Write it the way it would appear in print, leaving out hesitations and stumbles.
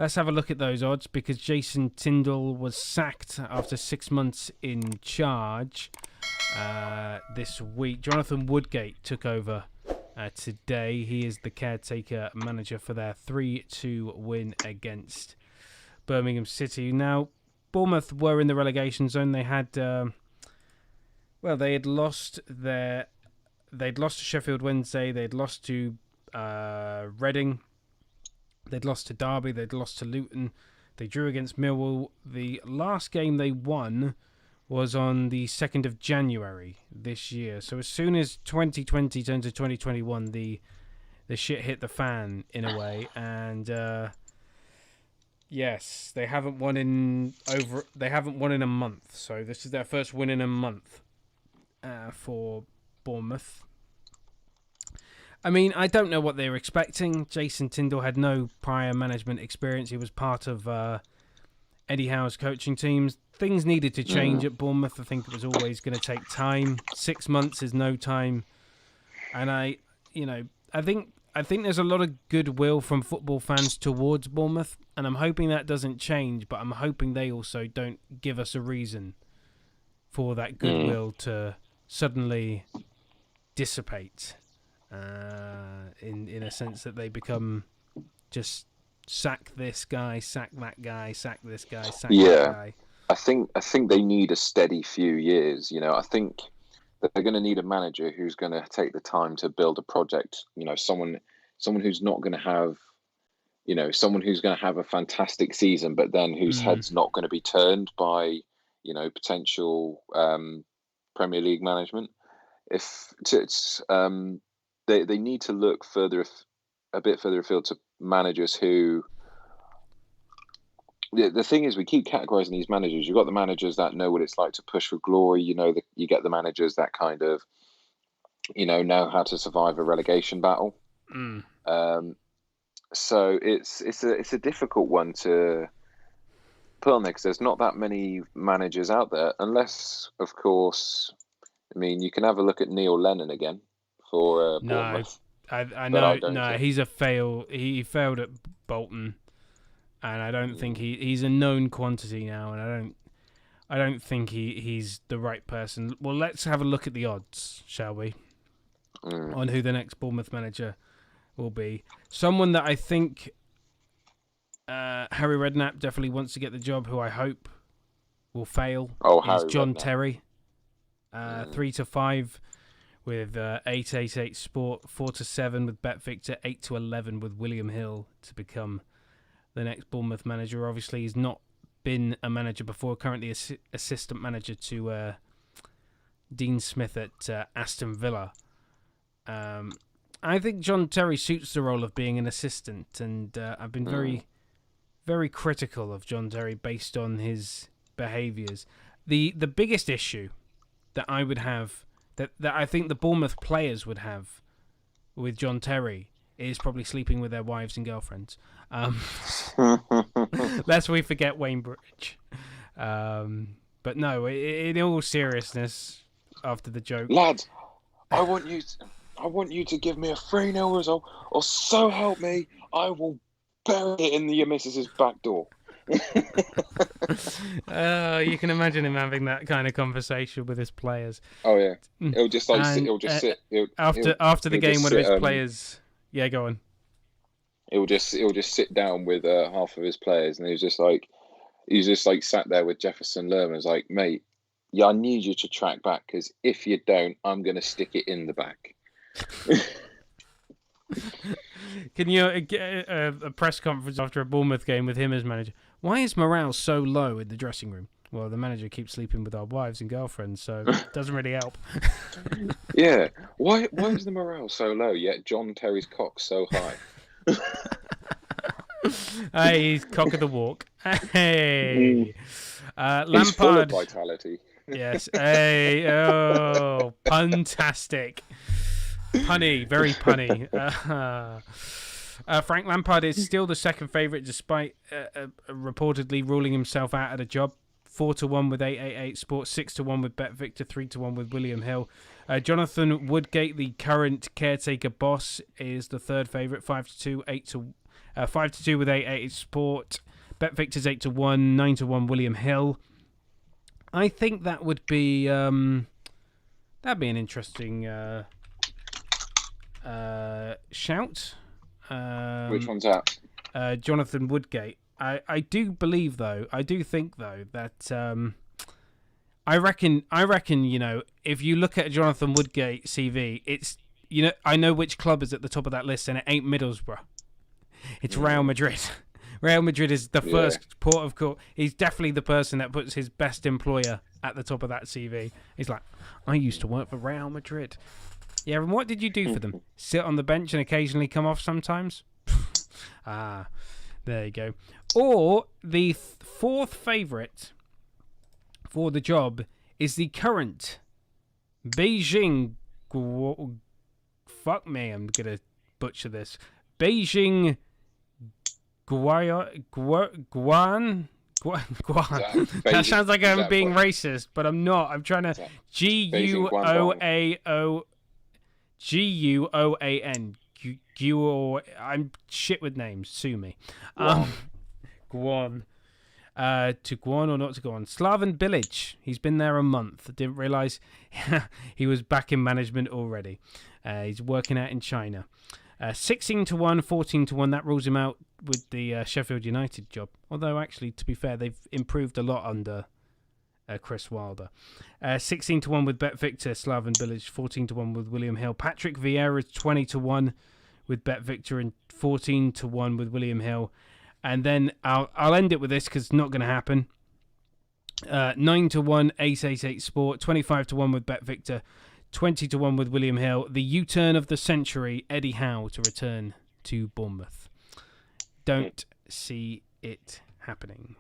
let's have a look at those odds, because Jason Tindall was sacked after 6 months in charge this week. Jonathan Woodgate took over today. He is the caretaker manager for their 3-2 win against Birmingham City. Now, Bournemouth were in the relegation zone. They had, they'd lost to Sheffield Wednesday. They'd lost to Reading. They'd lost to Derby. They'd lost to Luton. They drew against Millwall. The last game they won was on the 2nd of January this year. So as soon as 2020 turned to 2021, the shit hit the fan in a way. And yes, they haven't won in a month. So this is their first win in a month for Bournemouth. I mean, I don't know what they were expecting. Jason Tindall had no prior management experience. He was part of Eddie Howe's coaching teams. Things needed to change at Bournemouth. I think it was always going to take time. 6 months is no time. And I think there's a lot of goodwill from football fans towards Bournemouth, and I'm hoping that doesn't change, but I'm hoping they also don't give us a reason for that goodwill to suddenly dissipate. In a sense that they become just sack this guy, sack that guy, sack this guy, sack that guy. I think they need a steady few years. I think that they're going to need a manager who's going to take the time to build a project. Someone who's not going to have, someone who's going to have a fantastic season, but then whose head's not going to be turned by, potential Premier League management. They need to look a bit further afield to managers who. The thing is, we keep categorizing these managers. You've got the managers that know what it's like to push for glory. You get the managers that kind of, know how to survive a relegation battle. So it's a difficult one to put on there because there's not that many managers out there, unless, of course, you can have a look at Neil Lennon again for Bournemouth. I know. He's a fail. He failed at Bolton. And I don't think he's a known quantity now, and I don't think he's the right person. Well, let's have a look at the odds, shall we? On who the next Bournemouth manager will be. Someone that I think Harry Redknapp definitely wants to get the job, who I hope will fail, is John Terry. 3-5 with 888 Sport, 4-7 with BetVictor, 8-11 with William Hill to become the next Bournemouth manager. Obviously, he's not been a manager before. Currently, assistant manager to Dean Smith at Aston Villa. I think John Terry suits the role of being an assistant, and I've been very, very critical of John Terry based on his behaviours. The biggest issue that I would have, that I think the Bournemouth players would have with John Terry, is probably sleeping with their wives and girlfriends. Lest we forget Wayne Bridge. But no, in all seriousness, after the joke, lads, I want you to give me a 3-0 result, or so help me, I will bury it in your missus's back door. You can imagine him having that kind of conversation with his players. Oh yeah, he'll just sit after the game. One of his players. Yeah, go on. He'll just sit down with half of his players, and he's just like sat there with Jefferson Lerman. He's like, mate, yeah, I need you to track back, because if you don't, I'm going to stick it in the back. Can you get a press conference after a Bournemouth game with him as manager? Why is morale so low in the dressing room? Well, the manager keeps sleeping with our wives and girlfriends, so it doesn't really help. Yeah. Why is the morale so low, yet John Terry's cock's so high? Hey, he's cock of the walk. Hey. Lampard. He's full of vitality. Yes. Hey. Oh, puntastic. Punny. Very punny. Frank Lampard is still the second favourite, despite reportedly ruling himself out of a job. 4-1 with 888 Sports, 6-1 with BetVictor, 3-1 with William Hill. Jonathan Woodgate, the current caretaker boss, is the third favourite, 5-2, 5-2 with 888 Sport. Bet Victor's 8-1, 9-1 William Hill. I think that would be that'd be an interesting shout. Which one's that? Jonathan Woodgate. I do believe though. I do think though that I reckon. You know, if you look at Jonathan Woodgate CV, it's I know which club is at the top of that list, and it ain't Middlesbrough. It's Real Madrid. Real Madrid is the first port of call. He's definitely the person that puts his best employer at the top of that CV. He's like, I used to work for Real Madrid. Yeah, and what did you do for them? Sit on the bench and occasionally come off sometimes? There you go. Or the fourth favourite for the job is the current Beijing... Fuck me, I'm going to butcher this. Beijing... Guan. That sounds like I'm being racist, but I'm not. I'm trying to Guoan. I'm shit with names. Sue me. Guan. To go on or not to go on. Slaven Bilic. He's been there a month. Didn't realise he was back in management already. He's working out in China. 16-1, 14-1. That rules him out with the Sheffield United job. Although, actually, to be fair, they've improved a lot under Chris Wilder. 16-1 with Bet Victor, Slaven Bilic. 14-1 with William Hill. Patrick Vieira 20-1 with Bet Victor and 14-1 with William Hill. And then I'll end it with this because it's not going to happen. 9-1 888 Sport. 25-1 with Bet Victor. 20-1 with William Hill. The U-turn of the century, Eddie Howe to return to Bournemouth. Don't see it happening.